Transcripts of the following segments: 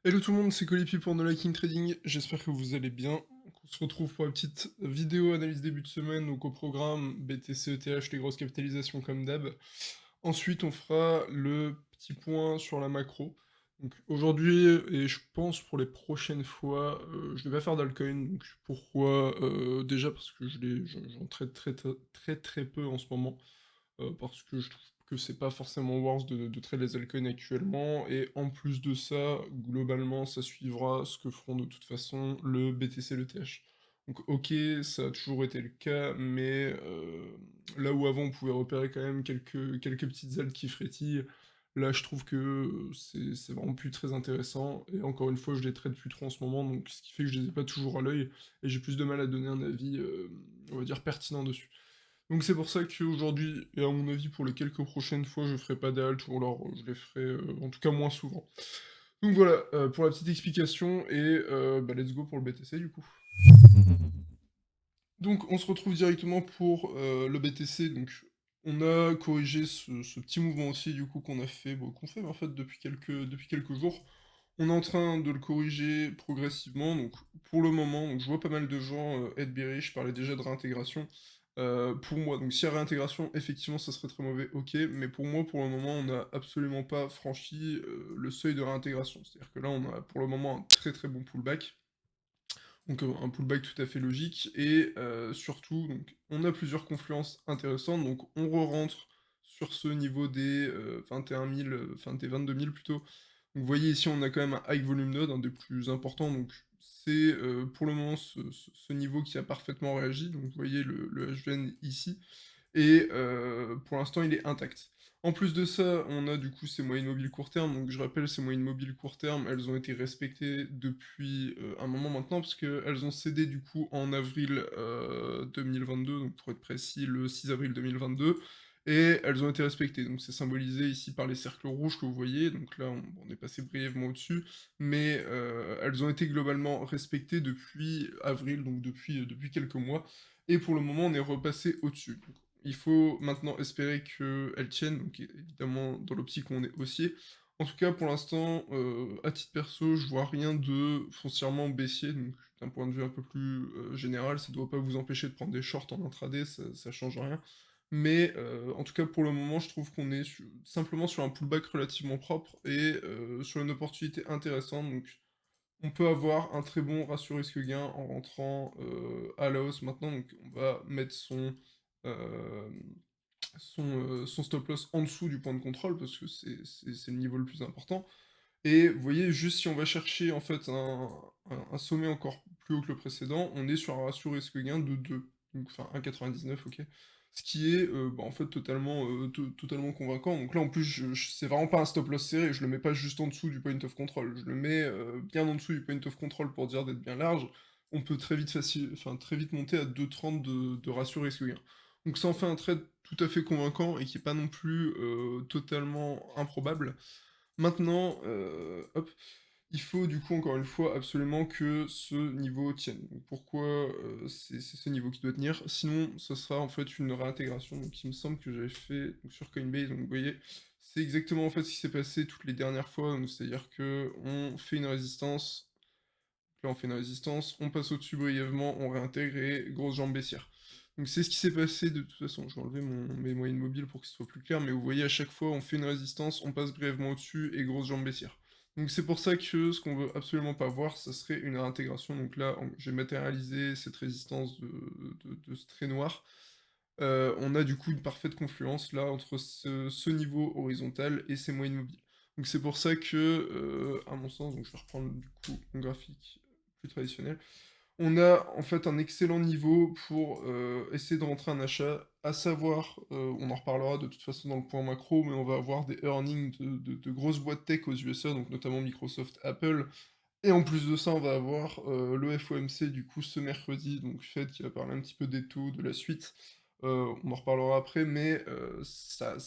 Hello tout le monde, c'est Colipi pour No Liking Trading, j'espère que vous allez bien. Donc, on se retrouve pour la petite vidéo analyse début de semaine, donc au programme BTC, ETH, les grosses capitalisations comme d'hab. Ensuite on fera le petit point sur la macro. Donc aujourd'hui, et je pense pour les prochaines fois, je vais pas faire d'altcoin. Donc pourquoi? Déjà parce que j'en traite très peu en ce moment. Parce que je trouve que c'est pas forcément worth de trade les altcoins actuellement, et en plus de ça, globalement, ça suivra ce que feront de toute façon le BTC et le TH. Donc ok, ça a toujours été le cas, mais là où avant on pouvait repérer quand même quelques petites altes qui frétillent, là je trouve que c'est vraiment plus très intéressant, et encore une fois je les trade plus trop en ce moment, donc ce qui fait que je les ai pas toujours à l'œil, et j'ai plus de mal à donner un avis, on va dire, pertinent dessus. Donc c'est pour ça qu'aujourd'hui, et à mon avis pour les quelques prochaines fois, je ferai pas d'alt, ou alors je les ferai en tout cas moins souvent. Donc voilà, pour la petite explication, et bah, let's go pour le BTC du coup. Donc on se retrouve directement pour le BTC, donc on a corrigé ce petit mouvement aussi du coup qu'on a fait, bon, qu'on fait en fait depuis quelques jours. On est en train de le corriger progressivement, donc pour le moment, donc je vois pas mal de gens être bearish, je parlais déjà de réintégration. Pour moi, donc s'il y a réintégration, effectivement ça serait très mauvais, ok, mais pour moi pour le moment on n'a absolument pas franchi le seuil de réintégration. C'est-à-dire que là on a pour le moment un très bon pullback. Donc un pullback tout à fait logique, et surtout, donc, on a plusieurs confluences intéressantes, donc on re-rentre sur ce niveau des 21 000, enfin des 22 000 plutôt. Donc vous voyez ici on a quand même un high volume node, un des plus importants, donc c'est pour le moment ce niveau qui a parfaitement réagi, donc vous voyez le HVN ici, et pour l'instant il est intact. En plus de ça, on a du coup ces moyennes mobiles court terme, donc je rappelle, ces moyennes mobiles court terme, elles ont été respectées depuis un moment maintenant, parce qu'elles ont cédé du coup en avril 2022, donc pour être précis, le 6 avril 2022, et elles ont été respectées, donc c'est symbolisé ici par les cercles rouges que vous voyez, donc là on est passé brièvement au-dessus, mais elles ont été globalement respectées depuis avril, donc depuis quelques mois, et pour le moment on est repassé au-dessus. Il faut maintenant espérer qu'elle tienne, donc évidemment dans l'optique où on est haussier. En tout cas, pour l'instant, à titre perso, je vois rien de foncièrement baissier, donc d'un point de vue un peu plus général, ça doit pas vous empêcher de prendre des shorts en intraday, ça change rien. Mais en tout cas, pour le moment, je trouve qu'on est simplement sur un pullback relativement propre, et sur une opportunité intéressante, donc on peut avoir un très bon ratio risque-gain en rentrant à la hausse maintenant, donc on va mettre hem, son stop loss en dessous du point de contrôle, parce que c'est le niveau le plus important. Et vous voyez, juste si on va chercher en fait un sommet encore plus haut que le précédent, on est sur un ratio risque-gain de 2, donc enfin 1,99, ok. Ce qui est bah, en fait totalement convaincant. Donc là en plus, c'est vraiment pas un stop loss serré, je le mets pas juste en dessous du point of control, je le mets bien en dessous du point of control pour dire d'être bien large. On peut très vite monter à 2,30 de ratio risque-gain. Donc ça en fait un trade tout à fait convaincant, et qui est pas non plus totalement improbable. Maintenant, hop, il faut du coup encore une fois absolument que ce niveau tienne. Donc pourquoi c'est ce niveau qui doit tenir? Sinon, ce sera en fait une réintégration. Donc il me semble que j'avais fait donc, sur Coinbase. Donc vous voyez, c'est exactement en fait ce qui s'est passé toutes les dernières fois. Donc c'est-à-dire que on fait une résistance. Là, on fait une résistance, on passe au-dessus brièvement, on réintègre, et grosse jambe baissière. Donc c'est ce qui s'est passé de toute façon. Je vais enlever mes moyennes mobiles pour que ce soit plus clair, mais vous voyez, à chaque fois, on fait une résistance, on passe brièvement au-dessus, et grosse jambe baissière. Donc c'est pour ça que ce qu'on veut absolument pas voir, ça serait une réintégration. Donc là, j'ai matérialisé cette résistance de ce trait noir. On a du coup une parfaite confluence là entre ce niveau horizontal et ces moyennes mobiles. Donc c'est pour ça que, à mon sens, donc je vais reprendre du coup mon graphique plus traditionnel, on a en fait un excellent niveau pour essayer de rentrer un achat, à savoir, on en reparlera de toute façon dans le point macro, mais on va avoir des earnings de grosses boîtes tech aux USA, donc notamment Microsoft, Apple, et en plus de ça, on va avoir le FOMC du coup ce mercredi, donc Fed qui va parler un petit peu des taux, de la suite. On en reparlera après, mais ça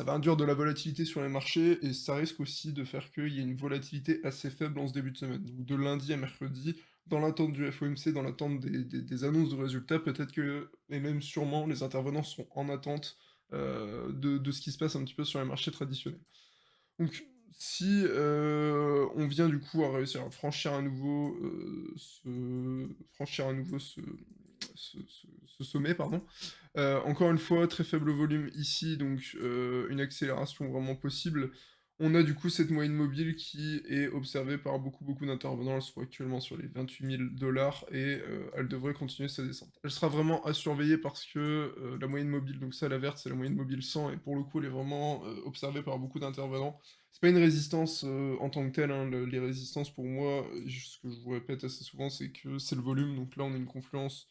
va induire de la volatilité sur les marchés, et ça risque aussi de faire qu'il y ait une volatilité assez faible en ce début de semaine. Donc de lundi à mercredi, dans l'attente du FOMC, dans l'attente des annonces de résultats, peut-être que, et même sûrement, les intervenants seront en attente de ce qui se passe un petit peu sur les marchés traditionnels. Donc si, on vient du coup à réussir à franchir à nouveau, ce sommet, pardon. Encore une fois, très faible volume ici, donc une accélération vraiment possible. On a du coup cette moyenne mobile qui est observée par beaucoup, beaucoup d'intervenants. Elle se trouve actuellement sur les 28 000 $ et elle devrait continuer sa descente. Elle sera vraiment à surveiller parce que la moyenne mobile, donc ça la verte, c'est la moyenne mobile 100 et pour le coup elle est vraiment observée par beaucoup d'intervenants. C'est pas une résistance en tant que telle, hein, les résistances pour moi, ce que je vous répète assez souvent, c'est que c'est le volume. Donc là on a une confluence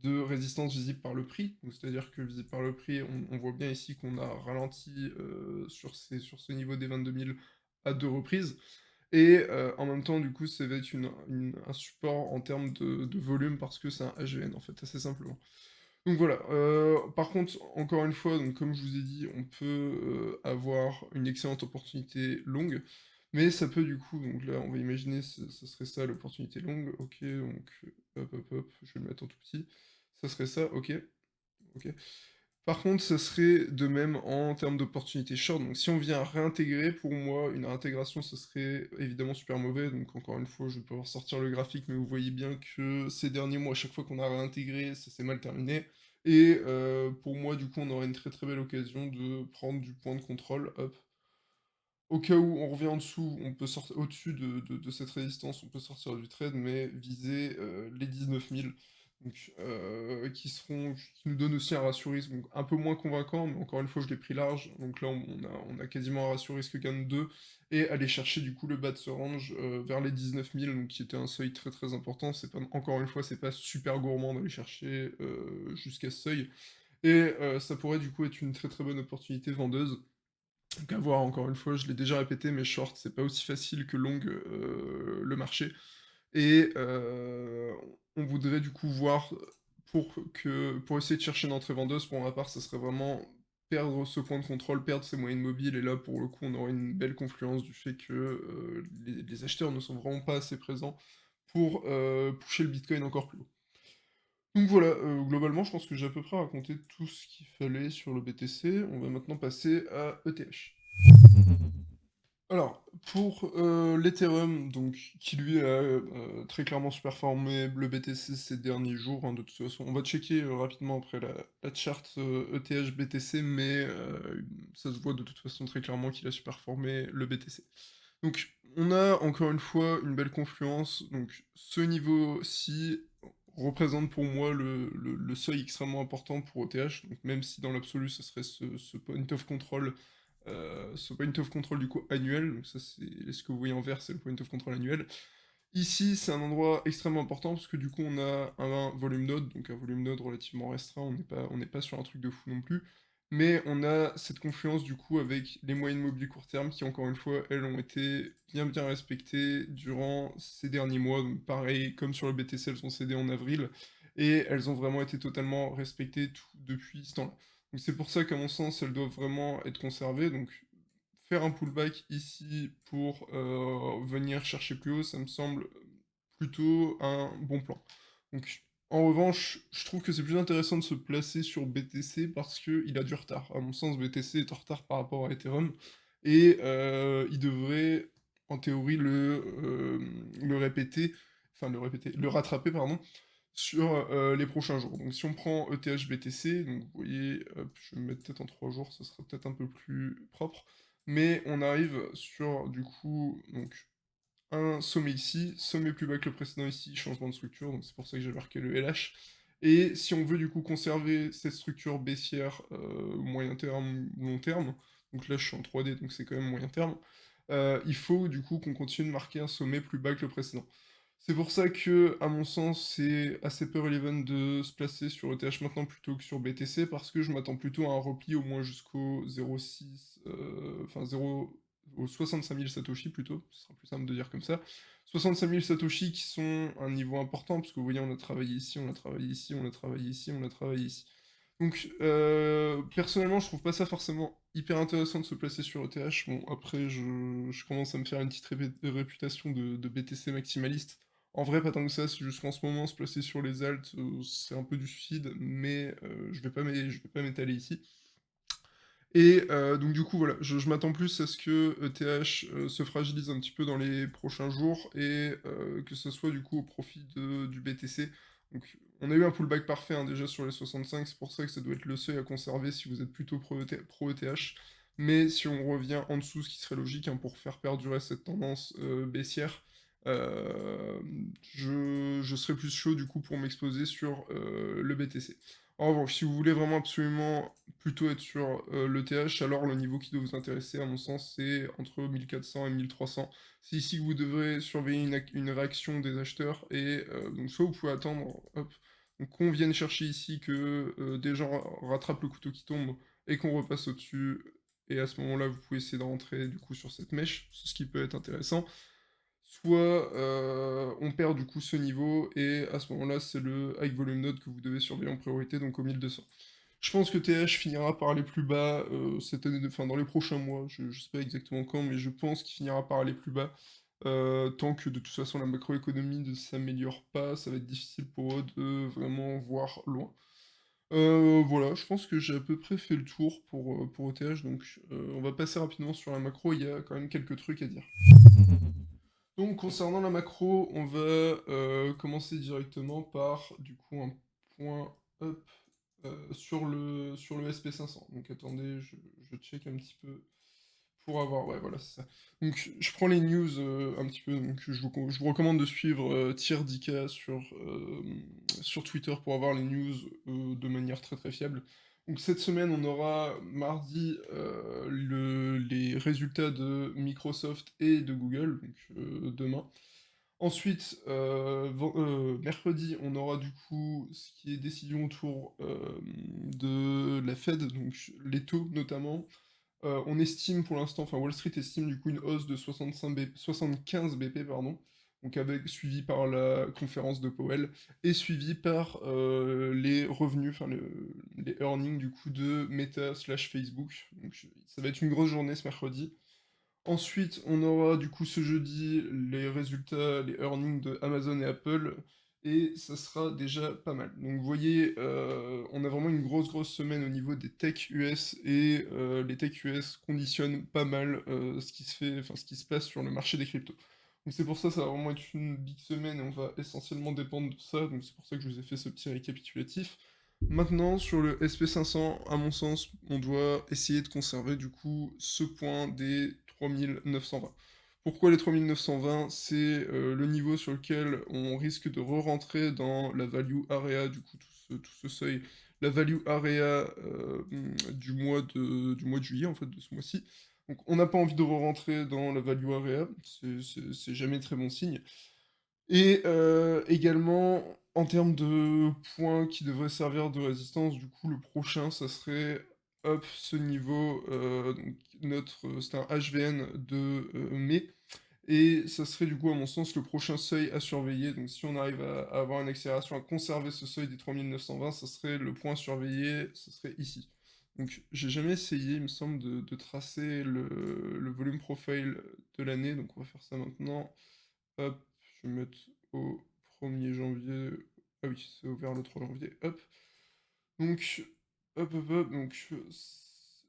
de résistance visible par le prix. Donc c'est-à-dire que visible par le prix, on voit bien ici qu'on a ralenti sur ce niveau des 22 000 à 2 reprises. Et en même temps, du coup, ça va être un support en termes de volume parce que c'est un HVN, en fait, assez simplement. Donc voilà, par contre, encore une fois, donc comme je vous ai dit, on peut, avoir une excellente opportunité longue, mais ça peut du coup, donc là, on va imaginer ce serait ça l'opportunité longue. OK, donc hop, hop, hop, je vais le mettre en tout petit. Ça serait ça, OK, OK. Par contre, ça serait de même en termes d'opportunités short. Donc si on vient réintégrer, pour moi, une réintégration, ce serait évidemment super mauvais. Donc encore une fois, je vais pas ressortir le graphique, mais vous voyez bien que ces derniers mois, à chaque fois qu'on a réintégré, ça s'est mal terminé. Et pour moi, du coup, on aurait une très très belle occasion de prendre du point de contrôle. Hop. Au cas où on revient en dessous, on peut sortir au-dessus de cette résistance, on peut sortir du trade, mais viser les 19 000, donc qui nous donnent aussi un ratio risque donc un peu moins convaincant, mais encore une fois, je l'ai pris large. Donc là, on a quasiment un ratio risque gain de 2, et aller chercher du coup le bas de ce range vers les 19 000, donc qui était un seuil très très important. C'est pas, encore une fois, c'est pas super gourmand d'aller chercher jusqu'à ce seuil, et ça pourrait du coup être une très très bonne opportunité vendeuse. Donc à voir, encore une fois, je l'ai déjà répété, mais short, c'est pas aussi facile que long, le marché. Et on voudrait du coup voir, pour essayer de chercher une entrée vendeuse, pour ma part, ça serait vraiment perdre ce point de contrôle, perdre ses moyennes mobiles, et là, pour le coup, on aurait une belle confluence du fait que les acheteurs ne sont vraiment pas assez présents pour pusher le Bitcoin encore plus haut. Donc voilà, globalement, je pense que j'ai à peu près raconté tout ce qu'il fallait sur le BTC. On va maintenant passer à ETH. Alors, pour l'Ethereum, donc, qui lui a très clairement surperformé le BTC ces derniers jours, hein, de toute façon, on va checker rapidement après la charte ETH BTC, mais ça se voit de toute façon très clairement qu'il a surperformé le BTC. Donc, on a encore une fois une belle confluence. Donc, ce niveau-ci représente pour moi le seuil extrêmement important pour ETH. Donc, même si dans l'absolu, ce serait ce point of control, ce point of control du coup annuel. Donc, ça, c'est ce que vous voyez en vert, c'est le point of control annuel. Ici, c'est un endroit extrêmement important parce que du coup, on a un volume node, donc un volume node relativement restreint. On n'est pas sur un truc de fou non plus. Mais on a cette confluence du coup avec les moyennes mobiles court terme qui, encore une fois, elles ont été bien bien respectées durant ces derniers mois. Donc pareil, comme sur le BTC, elles ont cédé en avril et elles ont vraiment été totalement respectées depuis ce temps-là. Donc c'est pour ça qu'à mon sens, elles doivent vraiment être conservées. Donc faire un pullback ici pour venir chercher plus haut, ça me semble plutôt un bon plan. Donc, en revanche, je trouve que c'est plus intéressant de se placer sur BTC parce qu'il a du retard. À mon sens, BTC est en retard par rapport à Ethereum et il devrait, en théorie, le répéter, enfin le rattraper, pardon, sur les prochains jours. Donc si on prend ETH BTC, donc vous voyez, hop, je vais me mettre peut-être en 3 jours, ça sera peut-être un peu plus propre, mais on arrive sur du coup donc un sommet ici, sommet plus bas que le précédent ici, changement de structure, donc c'est pour ça que j'ai marqué le LH. Et si on veut du coup conserver cette structure baissière moyen terme ou long terme, donc là je suis en 3D donc c'est quand même moyen terme, il faut du coup qu'on continue de marquer un sommet plus bas que le précédent. C'est pour ça que, à mon sens, c'est assez peu relevant de se placer sur ETH maintenant plutôt que sur BTC, parce que je m'attends plutôt à un repli au moins jusqu'au 0,6, enfin 0, aux 65 000 Satoshi plutôt, ce sera plus simple de dire comme ça. 65 000 Satoshi qui sont un niveau important, parce que vous voyez, on a travaillé ici, on a travaillé ici, on a travaillé ici, on a travaillé ici. Donc, personnellement, je trouve pas ça forcément hyper intéressant de se placer sur ETH. Bon, après, je commence à me faire une petite réputation de BTC maximaliste. En vrai, pas tant que ça, c'est juste qu'en ce moment, se placer sur les alts, c'est un peu du suicide, mais je vais pas m'étaler ici. Et donc du coup, voilà, je m'attends plus à ce que ETH, se fragilise un petit peu dans les prochains jours et que ce soit du coup au profit du BTC. Donc on a eu un pullback parfait, hein, déjà sur les 65, c'est pour ça que ça doit être le seuil à conserver si vous êtes plutôt pro ETH. Mais si on revient en dessous, ce qui serait logique, hein, pour faire perdurer cette tendance, baissière, je serais plus chaud du coup pour m'exposer sur, le BTC. En revanche, si vous voulez vraiment absolument plutôt être sur l'ETH, alors le niveau qui doit vous intéresser, à mon sens, c'est entre 1400 et 1300. C'est ici que vous devrez surveiller une réaction des acheteurs, et donc soit vous pouvez attendre, hop, donc qu'on vienne chercher ici, que des gens rattrapent le couteau qui tombe, et qu'on repasse au-dessus, et à ce moment-là, vous pouvez essayer de rentrer du coup sur cette mèche, ce qui peut être intéressant. Soit on perd du coup ce niveau, et à ce moment-là, c'est le high volume node que vous devez surveiller en priorité, donc au 1200. Je pense que TH finira par aller plus bas cette année, enfin dans les prochains mois, je sais pas exactement quand, mais je pense qu'il finira par aller plus bas. Tant que de toute façon la macroéconomie ne s'améliore pas, ça va être difficile pour eux de vraiment voir loin. Voilà, je pense que j'ai à peu près fait le tour pour OTH, donc on va passer rapidement sur la macro, il y a quand même quelques trucs à dire. Donc concernant la macro, on va commencer directement par du coup un point, hop, sur le SP500. Donc attendez, je check un petit peu pour avoir... Ouais, voilà, c'est ça. Donc je prends les news un petit peu, donc je vous recommande de suivre Tier10K sur Twitter pour avoir les news de manière très très fiable. Donc cette semaine, on aura mardi les résultats de Microsoft et de Google, donc demain. Ensuite, mercredi, on aura du coup ce qui est décision autour de la Fed, donc les taux notamment. On estime pour l'instant, enfin Wall Street estime du coup une hausse de 75 BP, pardon, donc suivi par la conférence de Powell, et suivi par les revenus, enfin les earnings du coup de Meta slash Facebook. Donc ça va être une grosse journée ce mercredi. Ensuite, on aura du coup ce jeudi les résultats, les earnings de Amazon et Apple, et ça sera déjà pas mal. Donc vous voyez, on a vraiment une grosse semaine au niveau des tech US, et les tech US conditionnent pas mal ce qui se fait, enfin ce qui se passe sur le marché des cryptos. Donc c'est pour ça, ça va vraiment être une big semaine, et on va essentiellement dépendre de ça, donc c'est pour ça que je vous ai fait ce petit récapitulatif. Maintenant, sur le SP500, à mon sens, on doit essayer de conserver du coup ce point des 3920. Pourquoi les 3920? C'est le niveau sur lequel on risque de re-rentrer dans la value area, du coup tout ce seuil, la value area du mois de juillet, en fait, de ce mois-ci. Donc on n'a pas envie de re-rentrer dans la value area, c'est jamais très bon signe. Et également, en termes de points qui devraient servir de résistance, du coup, le prochain, ça serait, hop, ce niveau, donc c'est un HVN de mai, et ça serait du coup, à mon sens, le prochain seuil à surveiller. Donc si on arrive à avoir une accélération, à conserver ce seuil des 3920, ça serait le point à surveiller, ce serait ici. Donc j'ai jamais essayé, il me semble, de tracer le volume profile de l'année, donc on va faire ça maintenant. Hop, je vais mettre au 1er janvier. Ah oui, c'est ouvert le 3 janvier. Hop. Donc, hop. Donc,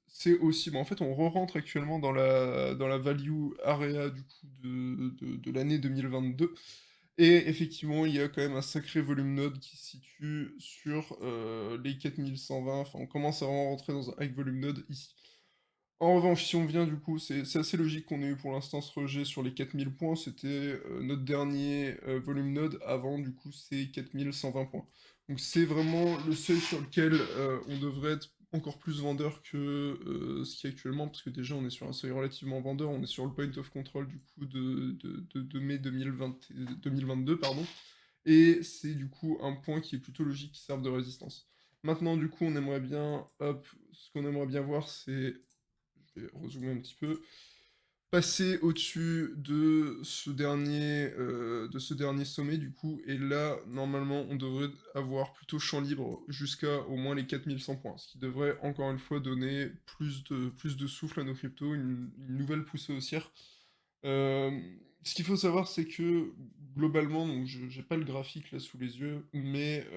c'est aussi. Bon, en fait, on re-rentre actuellement dans la value area du coup de l'année 2022. Et effectivement, il y a quand même un sacré volume node qui se situe sur les 4120. Enfin, on commence à vraiment rentrer dans un high volume node ici. En revanche, si on vient du coup, c'est assez logique qu'on ait eu pour l'instant ce rejet sur les 4000 points, c'était notre dernier volume node avant du coup ces 4120 points. Donc c'est vraiment le seuil sur lequel on devrait être encore plus vendeur que ce qui est actuellement, parce que déjà on est sur un seuil relativement vendeur, on est sur le point of control du coup de mai 2020, 2022, pardon, et c'est du coup un point qui est plutôt logique qui serve de résistance. Maintenant du coup on aimerait bien, hop, ce qu'on aimerait bien voir c'est, je vais rezoomer un petit peu, passer au-dessus de ce dernier sommet du coup, et là normalement on devrait avoir plutôt champ libre jusqu'à au moins les 4100 points, ce qui devrait encore une fois donner plus de souffle à nos cryptos, une nouvelle poussée haussière. Ce qu'il faut savoir, c'est que globalement, donc je j'ai pas le graphique là sous les yeux, mais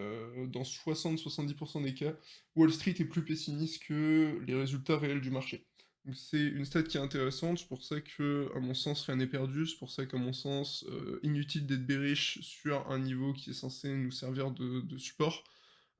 dans 60-70 des cas, Wall Street est plus pessimiste que les résultats réels du marché. Donc c'est une stat qui est intéressante, c'est pour ça que, à mon sens, rien n'est perdu, c'est pour ça qu'à mon sens, inutile d'être bearish sur un niveau qui est censé nous servir de support.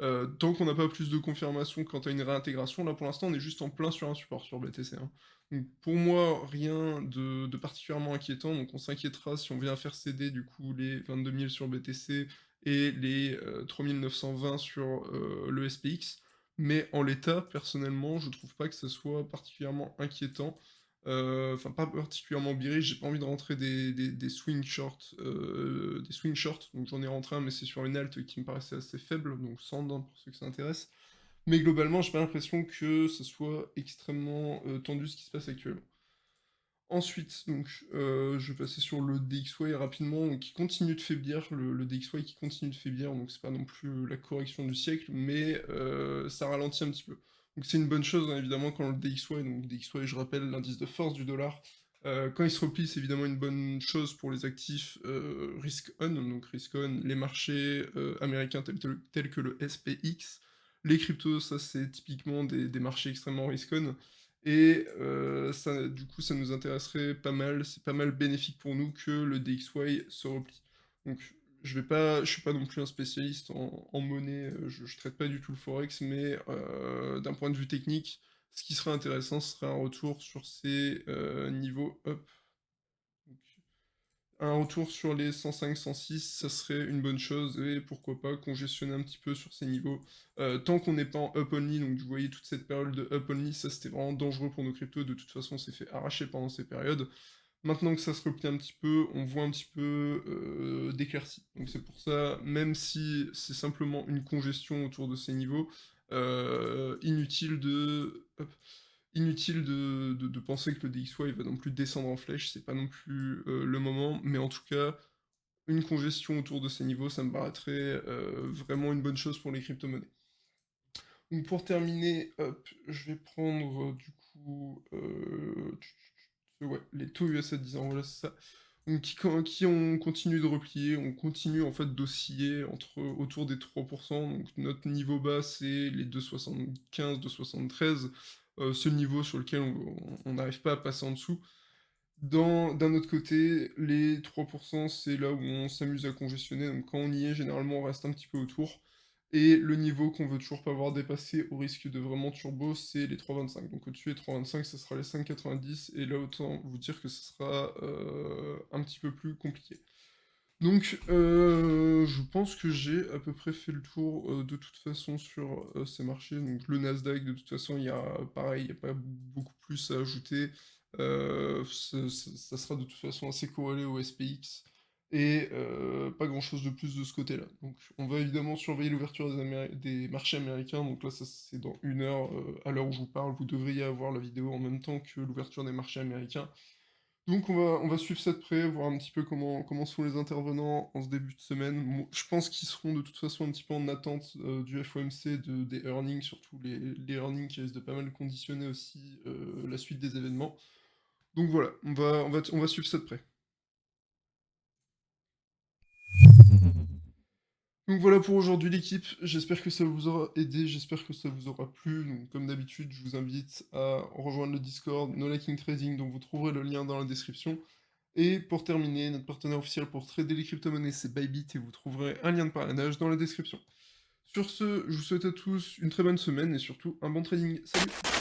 Tant qu'on n'a pas plus de confirmation quant à une réintégration, là pour l'instant on est juste en plein sur un support sur BTC, hein. Donc pour moi, rien de particulièrement inquiétant, donc on s'inquiétera si on vient faire céder du coup les 22 000 sur BTC et les 3 920 sur le SPX. Mais en l'état, personnellement, je trouve pas que ça soit particulièrement inquiétant. Enfin, pas particulièrement bearish, j'ai pas envie de rentrer des swing shorts, donc j'en ai rentré un, mais c'est sur une alt qui me paraissait assez faible, donc 100 pour ceux que ça intéresse. Mais globalement, j'ai pas l'impression que ce soit extrêmement tendu ce qui se passe actuellement. Ensuite, donc, je vais passer sur le DXY rapidement, donc, qui continue de faiblir, le DXY qui continue de faiblir, donc c'est pas non plus la correction du siècle, mais ça ralentit un petit peu. Donc c'est une bonne chose, hein, évidemment, quand le DXY, donc DXY, je rappelle, l'indice de force du dollar, quand il se replie, c'est évidemment une bonne chose pour les actifs risk-on, donc risk-on, les marchés américains tels que le SPX. Les cryptos, ça c'est typiquement des marchés extrêmement risk-on. Et ça, du coup, ça nous intéresserait pas mal, c'est pas mal bénéfique pour nous que le DXY se replie. Donc, je suis pas non plus un spécialiste en monnaie, je traite pas du tout le forex, mais d'un point de vue technique, ce qui serait intéressant, ce serait un retour sur ces niveaux up. Donc, un retour sur les 105-106, ça serait une bonne chose, et pourquoi pas congestionner un petit peu sur ces niveaux. Tant qu'on n'est pas en up only, donc vous voyez toute cette période de up only, ça c'était vraiment dangereux pour nos cryptos, de toute façon on s'est fait arracher pendant ces périodes. Maintenant que ça se replie un petit peu, on voit un petit peu d'éclaircie. Donc c'est pour ça, même si c'est simplement une congestion autour de ces niveaux, inutile de... hop, inutile de penser que le DXY va non plus descendre en flèche, c'est pas non plus le moment, mais en tout cas, une congestion autour de ces niveaux, ça me paraîtrait vraiment une bonne chose pour les crypto-monnaies. Donc pour terminer, hop, je vais prendre du coup ouais, les taux US à 10 ans, voilà, c'est ça. Donc qui ont continué de replier, on continue en fait d'osciller autour des 3%. Donc notre niveau bas c'est les 2,75, 2,73. C'est le niveau sur lequel on n'arrive pas à passer en dessous. D'un autre côté, les 3%, c'est là où on s'amuse à congestionner, donc quand on y est, généralement, on reste un petit peu autour. Et le niveau qu'on veut toujours pas voir dépassé au risque de vraiment turbo, c'est les 3,25. Donc au-dessus des 3,25, ça sera les 5,90, et là, autant vous dire que ce sera un petit peu plus compliqué. Donc, je pense que j'ai à peu près fait le tour de toute façon sur ces marchés. Donc, le Nasdaq, de toute façon, il y a pareil, il n'y a pas beaucoup plus à ajouter. Ça sera de toute façon assez corrélé au SPX et pas grand-chose de plus de ce côté-là. Donc, on va évidemment surveiller l'ouverture des marchés américains. Donc là, ça c'est dans une heure, à l'heure où je vous parle, vous devriez avoir la vidéo en même temps que l'ouverture des marchés américains. Donc on va suivre ça de près, voir un petit peu comment sont les intervenants en ce début de semaine. Je pense qu'ils seront de toute façon un petit peu en attente du FOMC, des earnings, surtout les earnings qui risquent de pas mal conditionner aussi la suite des événements. Donc voilà, on va suivre ça de près. Donc voilà pour aujourd'hui l'équipe, j'espère que ça vous aura aidé, j'espère que ça vous aura plu. Donc comme d'habitude, je vous invite à rejoindre le Discord No Liking Trading, dont vous trouverez le lien dans la description. Et pour terminer, notre partenaire officiel pour trader les crypto-monnaies, c'est Bybit, et vous trouverez un lien de parrainage dans la description. Sur ce, je vous souhaite à tous une très bonne semaine et surtout un bon trading. Salut!